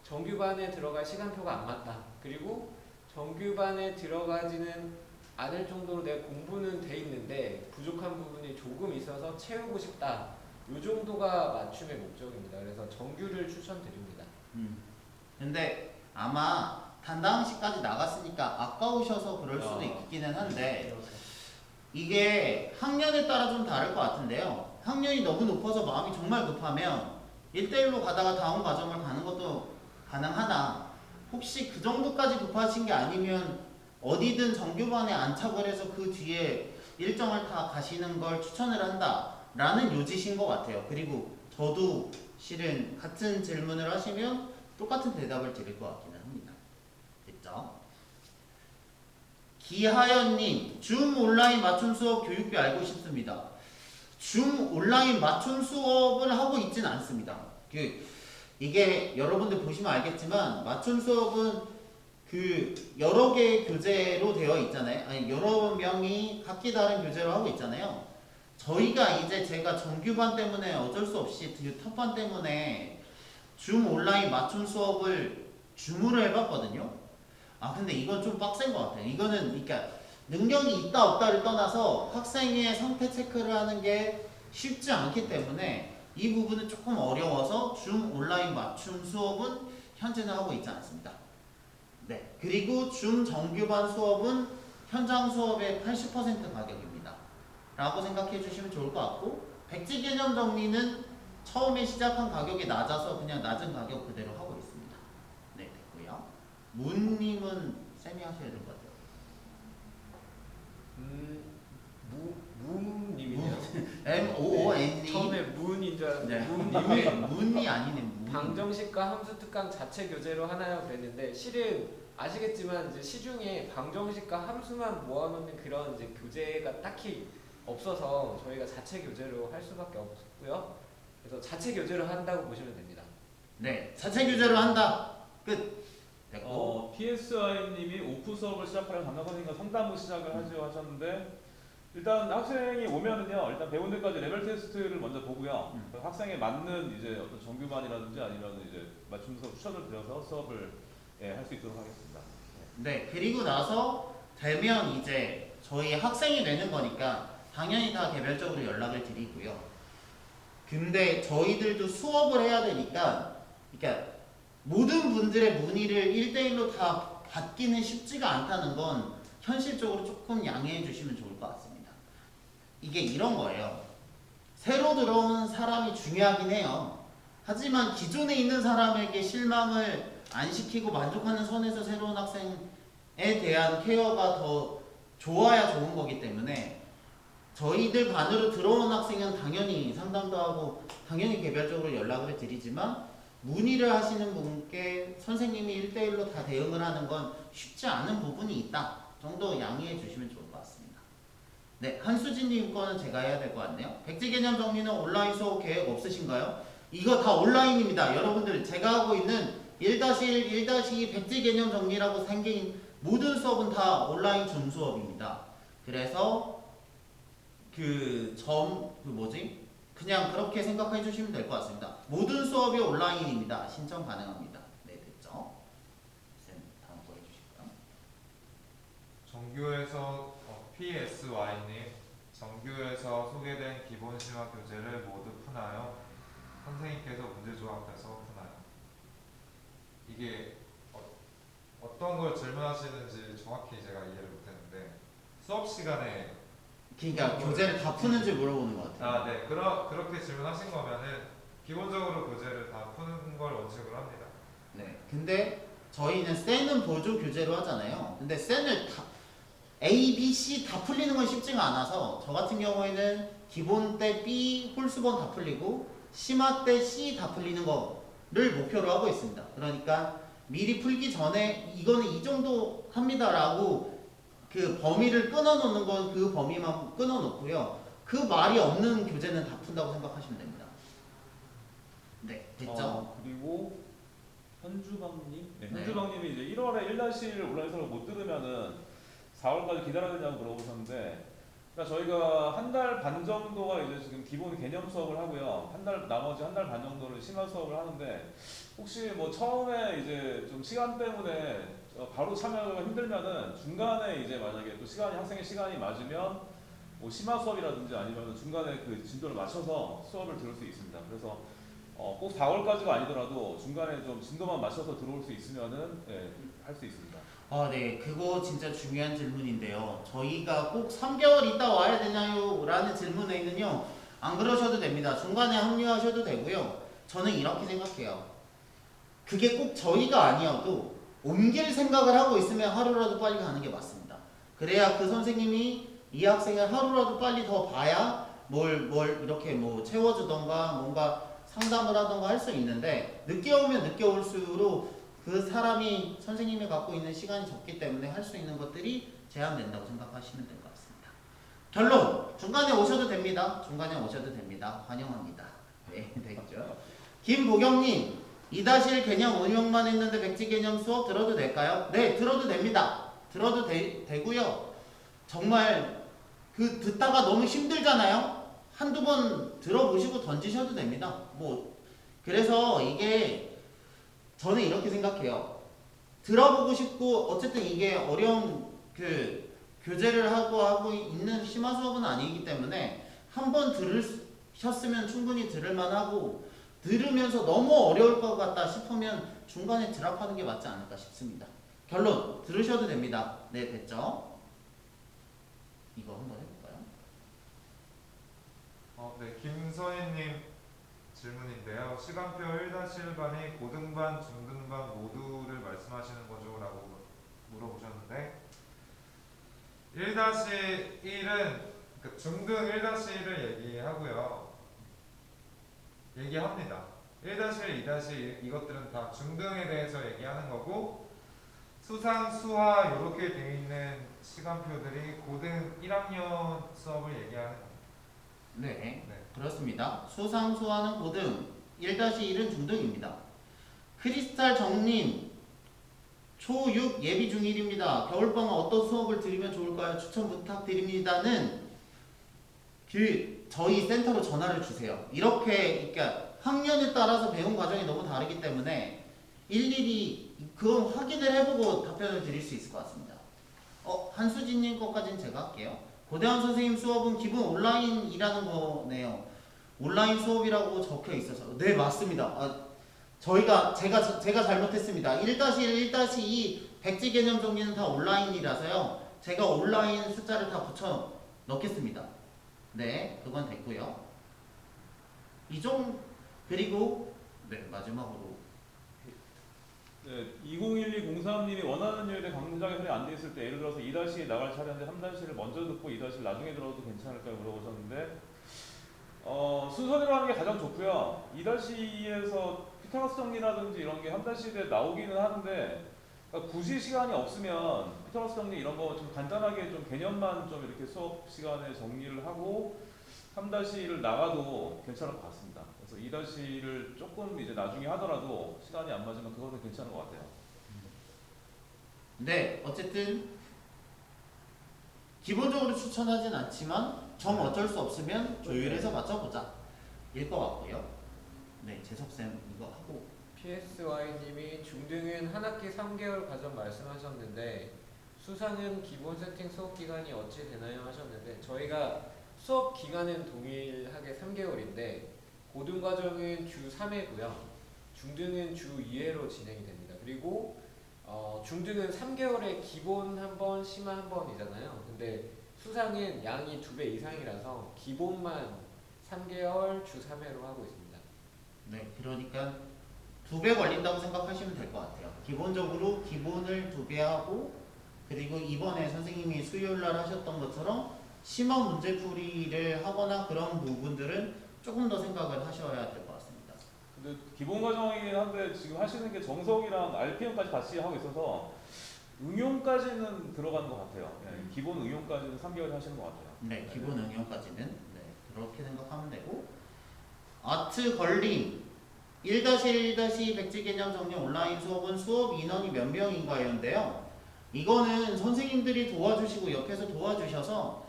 정규반에 들어갈 시간표가 안 맞다. 그리고 정규반에 들어가지는 않을 정도로 내 공부는 돼 있는데 부족한 부분이 조금 있어서 채우고 싶다. 이 정도가 맞춤의 목적입니다. 그래서 정규를 추천드립니다. 근데 아마 단당시까지 나갔으니까 아까우셔서 그럴 수도 있기는 한데 이게 학년에 따라 좀 다를 것 같은데요. 학년이 너무 높아서 마음이 정말 급하면 1대1로 가다가 다음 과정을 가는 것도 가능하다. 혹시 그 정도까지 급하신 게 아니면 어디든 정규반에 안착을 해서 그 뒤에 일정을 다 가시는 걸 추천을 한다 라는 요지신 것 같아요. 그리고 저도 실은 같은 질문을 하시면 똑같은 대답을 드릴 것 같기는 합니다. 됐죠? 기하연님, 줌 온라인 맞춤 수업 교육비 알고 싶습니다. 줌 온라인 맞춤 수업을 하고 있진 않습니다. 이게 여러분들 보시면 알겠지만 맞춤 수업은 그 여러 개의 교재로 되어 있잖아요. 아니 여러 명이 각기 다른 교재로 하고 있잖아요. 저희가 이제 제가 정규반 때문에 어쩔 수 없이 탑반 때문에 줌 온라인 맞춤 수업을 줌으로 해봤거든요. 근데 이건 좀 빡센 것 같아요. 이거는 그러니까 능력이 있다 없다를 떠나서 학생의 상태 체크를 하는 게 쉽지 않기 때문에 이 부분은 조금 어려워서 줌 온라인 맞춤 수업은 현재는 하고 있지 않습니다. 네. 그리고 줌 정규반 수업은 현장 수업의 80% 가격입니다. 라고 생각해 주시면 좋을 것 같고, 백지 개념 정리는 처음에 시작한 가격이 낮아서 그냥 낮은 가격 그대로 하고 있습니다. 네, 됐고요. 문님은 쌤이 하셔야 될 것 같아요. 문님이네요. MOON이 처음에 문인 줄 알았는데 네. 문님이 문이 아니네. 문. 방정식과 함수 특강 자체 교재로 하나요? 그랬는데 실은 아시겠지만 이제 시중에 방정식과 함수만 모아놓는 그런 이제 교재가 딱히 없어서 저희가 자체 교재로 할 수밖에 없고요. 그래서 자체 교재로 한다고 보시면 됩니다. 네, 자체 교재로 한다. 끝. 됐고. PSI님이 오프 수업을 시작하려면 담당 선생님과 상담으로 시작을 하죠 하셨는데, 일단 학생이 오면은요, 일단 배우는데까지 레벨 테스트를 먼저 보고요. 그 학생에 맞는 이제 어떤 정규반이라든지 아니면 이제 맞춤 수업 추천을 드려서 수업을 할 수 있도록 하겠습니다. 네, 그리고 나서 되면 이제 저희 학생이 내는 거니까 당연히 다 개별적으로 연락을 드리고요. 근데 저희들도 수업을 해야 되니까, 그러니까 모든 분들의 문의를 1대1로 다 받기는 쉽지가 않다는 건 현실적으로 조금 양해해 주시면 좋을 것 같습니다. 이게 이런 거예요. 새로 들어온 사람이 중요하긴 해요. 하지만 기존에 있는 사람에게 실망을 안 시키고 만족하는 선에서 새로운 학생에 대한 케어가 더 좋아야 좋은 거기 때문에 저희들 반으로 들어온 학생은 당연히 상담도 하고 당연히 개별적으로 연락을 드리지만 문의를 하시는 분께 선생님이 1대1로 다 대응을 하는 건 쉽지 않은 부분이 있다 정도 양해해 주시면 좋을 것 같습니다. 네, 한수진님 거는 제가 해야 될 것 같네요. 백지 개념 정리는 온라인 수업 계획 없으신가요? 이거 다 온라인입니다. 여러분들 제가 하고 있는 1-1, 1-2 백지 개념 정리라고 생긴 모든 수업은 다 온라인 줌 수업입니다. 그래서 그냥 그렇게 생각해 주시면 될 것 같습니다. 모든 수업이 온라인입니다. 신청 가능합니다. 네, 됐죠? 쌤, 다음 거 해주실까요? 정규에서 PSY님, 정규에서 소개된 기본 심화 교재를 모두 푸나요? 선생님께서 문제 조합해서 푸나요? 이게 어떤 걸 질문하시는지 정확히 제가 이해를 못했는데 수업 시간에 그러니까 교재를 다 푸는지 물어보는 것 같아요. 네, 그렇게 질문하신 거면은 기본적으로 교재를 다 푸는 걸 원칙으로 합니다. 네, 근데 저희는 쌤은 보조 교재로 하잖아요. 근데 쌤을 다 A, B, C 다 풀리는 건 쉽지가 않아서 저 같은 경우에는 기본 때 B 홀수번 다 풀리고 심화 때 C 다 풀리는 거를 목표로 하고 있습니다. 그러니까 미리 풀기 전에 이거는 이 정도 합니다라고 그 범위를 끊어놓는 건 그 범위만 끊어놓고요. 그 말이 없는 교재는 다 푼다고 생각하시면 됩니다. 네, 됐죠? 그리고 현주방님, 네. 현주방님이 이제 1월에 1-1 온라인 수업을 못 들으면은 4월까지 기다려야 되냐고 물어보셨는데, 그러니까 저희가 한 달 반 정도가 이제 지금 기본 개념 수업을 하고요. 나머지 한 달 반 정도를 심화 수업을 하는데, 혹시 뭐 처음에 이제 좀 시간 때문에 바로 참여가 힘들면은 중간에 이제 만약에 또 학생의 시간이 맞으면 뭐 심화 수업이라든지 아니면 중간에 그 진도를 맞춰서 수업을 들을 수 있습니다. 그래서 꼭 4월까지가 아니더라도 중간에 좀 진도만 맞춰서 들어올 수 있으면은 할 수 있습니다. 네, 그거 진짜 중요한 질문인데요. 저희가 꼭 3개월 있다 와야 되나요? 라는 질문에는요, 안 그러셔도 됩니다. 중간에 합류하셔도 되고요. 저는 이렇게 생각해요. 그게 꼭 저희가 아니어도 옮길 생각을 하고 있으면 하루라도 빨리 가는 게 맞습니다. 그래야 그 선생님이 이 학생을 하루라도 빨리 더 봐야 뭘 이렇게 뭐 채워주던가 뭔가 상담을 하던가 할 수 있는데, 늦게 오면 늦게 올수록 그 사람이 선생님이 갖고 있는 시간이 적기 때문에 할 수 있는 것들이 제한된다고 생각하시면 될 것 같습니다. 결론! 중간에 오셔도 됩니다. 중간에 오셔도 됩니다. 환영합니다. 네, 되겠죠? 김보경님, 2-1 개념 응용만 했는데 백지 개념 수업 들어도 될까요? 네, 들어도 됩니다. 들어도 되고요. 정말 그 듣다가 너무 힘들잖아요? 한두 번 들어보시고 던지셔도 됩니다. 그래서 이게 저는 이렇게 생각해요. 들어보고 싶고 어쨌든 이게 어려운 교재를 하고 있는 심화 수업은 아니기 때문에 한 번 들으셨으면 충분히 들을만하고 들으면서 너무 어려울 것 같다 싶으면 중간에 드랍하는 게 맞지 않을까 싶습니다. 결론 들으셔도 됩니다. 네, 됐죠? 이거 한번 해볼까요? 네, 김서희님 질문인데요. 시간표 1-1반이 고등반, 중등반 모두를 말씀하시는 거죠? 라고 물어보셨는데 1-1은 중등 1-1을 얘기합니다. 1-1, 2-1 이것들은 다 중등에 대해서 얘기하는 거고 수상, 수화 이렇게 되어 있는 시간표들이 고등 1학년 수업을 얘기하는 겁니다. 네, 네. 그렇습니다. 수상, 수화는 고등, 1-1은 중등입니다. 크리스탈 정님, 초6 예비 중1입니다. 겨울방학 어떤 수업을 들으면 좋을까요? 추천 부탁드립니다는 저희 센터로 전화를 주세요. 이렇게 그러니까 학년에 따라서 배운 과정이 너무 다르기 때문에 일일이 그건 확인을 해보고 답변을 드릴 수 있을 것 같습니다. 한수진님 것까지는 제가 할게요. 고대한 선생님 수업은 기본 온라인이라는 거네요. 온라인 수업이라고 적혀 있어서 네, 맞습니다. 제가 잘못했습니다. 1-1, 1-2 백지 개념 정리는 다 온라인이라서요. 제가 온라인 숫자를 다 붙여 넣겠습니다. 네, 그건 됐고요. 그리고 네, 마지막으로 네, 201203님이 원하는 요일에 강좌 개설이 안 돼 있을 때 예를 들어서 2-2 나갈 차례인데 3-1을 먼저 듣고 2-1 나중에 들어도 괜찮을까요? 물어보셨는데 순서대로 하는 게 가장 좋고요. 2-2에서 피타고라스 정리라든지 이런 게 3-1에 나오기는 하는데 그러니까 굳이 시간이 없으면 피타고라스 정리 이런 거 좀 간단하게 좀 개념만 좀 이렇게 수업 시간에 정리를 하고 3-1을 나가도 괜찮을 것 같습니다. 그래서 2-1을 조금 이제 나중에 하더라도 시간이 안 맞으면 그거는 괜찮은 것 같아요. 네, 어쨌든 기본적으로 추천하진 않지만 어쩔 수 없으면 조율해서 맞춰보자 일 것 같고요. 네, 재석쌤 이거 하고 PSY님이 중등은 한 학기 3개월 과정 말씀하셨는데 수상은 기본 세팅 수업 기간이 어찌 되나요 하셨는데 저희가 수업 기간은 동일하게 3개월인데 고등 과정은 주 3회고요. 중등은 주 2회로 진행이 됩니다. 그리고 중등은 3개월에 기본 한 번, 심화 한 번이잖아요. 근데 수상은 양이 2배 이상이라서 기본만 3개월 주 3회로 하고 있습니다. 네, 그러니까 2배 걸린다고 생각하시면 될 것 같아요. 기본적으로 기본을 2배 하고 그리고 이번에 선생님이 수요일날 하셨던 것처럼 심화 문제풀이를 하거나 그런 부분들은 조금 더 생각을 하셔야 될 것 같습니다. 근데 기본 과정이긴 한데 지금 하시는 게 정석이랑 RPM까지 같이 하고 있어서 응용까지는 들어가는 것 같아요. 네, 기본 응용까지는 3개월 하시는 것 같아요. 네, 기본 응용까지는 네, 그렇게 생각하면 되고 아트 걸림 1-1, 1-2 백지 개념 정리 온라인 수업은 수업 인원이 몇 명인가요인데요. 이거는 선생님들이 도와주시고 옆에서 도와주셔서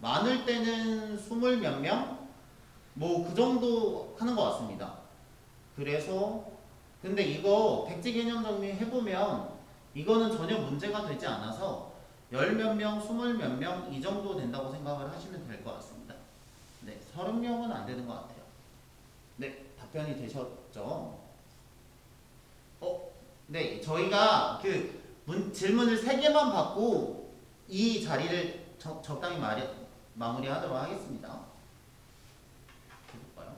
많을 때는 20 몇 명? 뭐 그 정도 하는 것 같습니다. 그래서 근데 이거 백지 개념 정리 해보면 이거는 전혀 문제가 되지 않아서 10 몇 명, 20 몇 명 이 정도 된다고 생각을 하시면 될 것 같습니다. 네, 30명은 안 되는 것 같아요. 네, 답변이 되셨죠? 네, 저희가 질문을 3개만 받고 이 자리를 적당히 마무리하도록 하겠습니다. 해볼까요?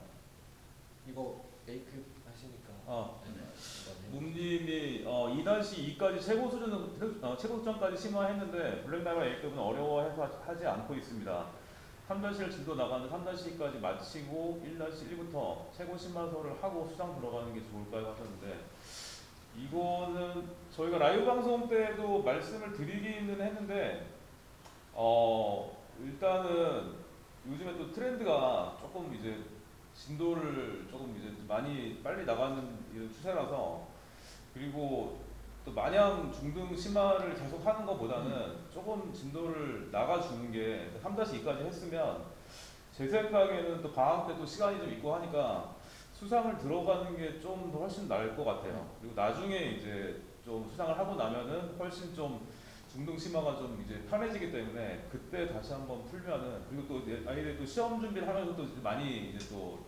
이거 메이크 하시니까 묵님이 2-2까지 최고 수준까지 심화했는데 블랙라이브와 A급은 어려워해서 하지 않고 있습니다. 3-1 진도 나가는 3-2까지 마치고 1-1부터 최고 심화서를 하고 수상 들어가는 게 좋을까요 하셨는데 이거는 저희가 라이브 방송 때도 말씀을 드리기는 했는데 일단은 요즘에 또 트렌드가 조금 이제 진도를 조금 이제 많이 빨리 나가는 이런 추세라서 그리고 또 마냥 중등 심화를 계속 하는 것보다는 조금 진도를 나가주는 게 3-2까지 했으면 제 생각에는 또 방학 때 또 시간이 좀 있고 하니까 수상을 들어가는 게 좀 더 훨씬 나을 것 같아요. 그리고 나중에 이제 좀 수상을 하고 나면은 훨씬 좀 중등 심화가 좀 이제 편해지기 때문에 그때 다시 한번 풀면은 그리고 또 이제 아이들이 또 시험 준비를 하면서 또 이제 많이 이제 또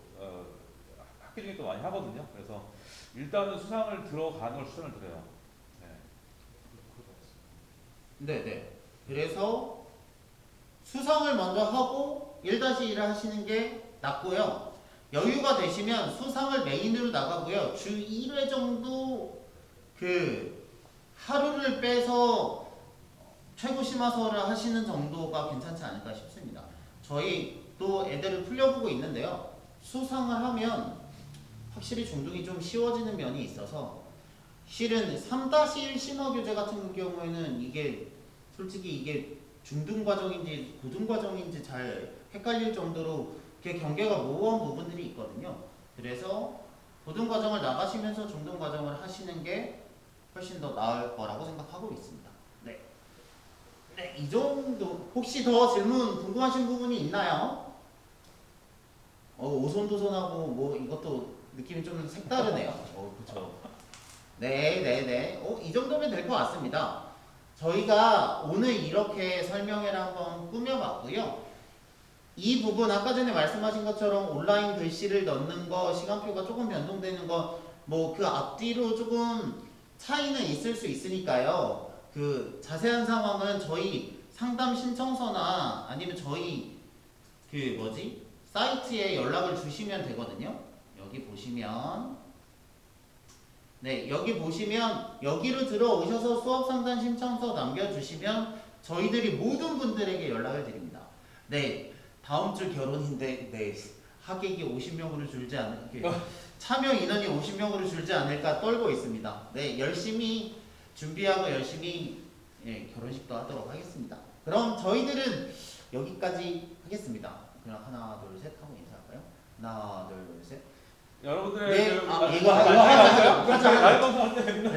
학기 중에 또 많이 하거든요. 그래서 일단은 수상을 들어가는 걸 추천을 드려요. 네. 네네. 그래서 수상을 먼저 하고 1-1을 하시는 게 낫고요. 여유가 되시면 수상을 메인으로 나가고요. 주 1회 정도 그 하루를 빼서 최고 심화서를 하시는 정도가 괜찮지 않을까 싶습니다. 저희 또 애들을 풀려보고 있는데요. 수상을 하면 확실히 중등이 좀 쉬워지는 면이 있어서 실은 3-1 심화 교재 같은 경우에는 이게 솔직히 이게 중등 과정인지 고등 과정인지 잘 헷갈릴 정도로 이렇게 경계가 모호한 부분들이 있거든요. 그래서 고등 과정을 나가시면서 중등 과정을 하시는 게 훨씬 더 나을 거라고 생각하고 있습니다. 네. 네, 이 정도. 혹시 더 질문 궁금하신 부분이 있나요? 오손도손하고 뭐 이것도 느낌이 좀 색다르네요. 그렇죠. 네. 이 정도면 될 것 같습니다. 저희가 오늘 이렇게 설명회를 한번 꾸며봤고요. 이 부분 아까 전에 말씀하신 것처럼 온라인 글씨를 넣는 거, 시간표가 조금 변동되는 거, 뭐 그 앞뒤로 조금 차이는 있을 수 있으니까요. 그 자세한 상황은 저희 상담 신청서나 아니면 저희 사이트에 연락을 주시면 되거든요. 여기 보시면 여기 보시면 여기로 들어오셔서 수업 상담 신청서 남겨주시면 저희들이 모든 분들에게 연락을 드립니다. 네, 다음 주 결혼인데 하객이 50명으로 줄지 않을까, 참여 인원이 50명으로 줄지 않을까 떨고 있습니다. 네, 열심히 준비하고 열심히 결혼식도 하도록 하겠습니다. 그럼 저희들은 여기까지 하겠습니다. 그냥 하나 둘 셋 하고 인사할까요? 하나 둘 셋. 여러분들의 이거 하자.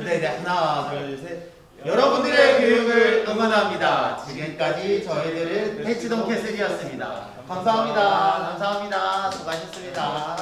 네, 하나 둘 셋. 여러분들의 교육을 응원합니다. 지금까지 저희들은 대치동 캐슬이었습니다. 감사합니다. 수고하셨습니다.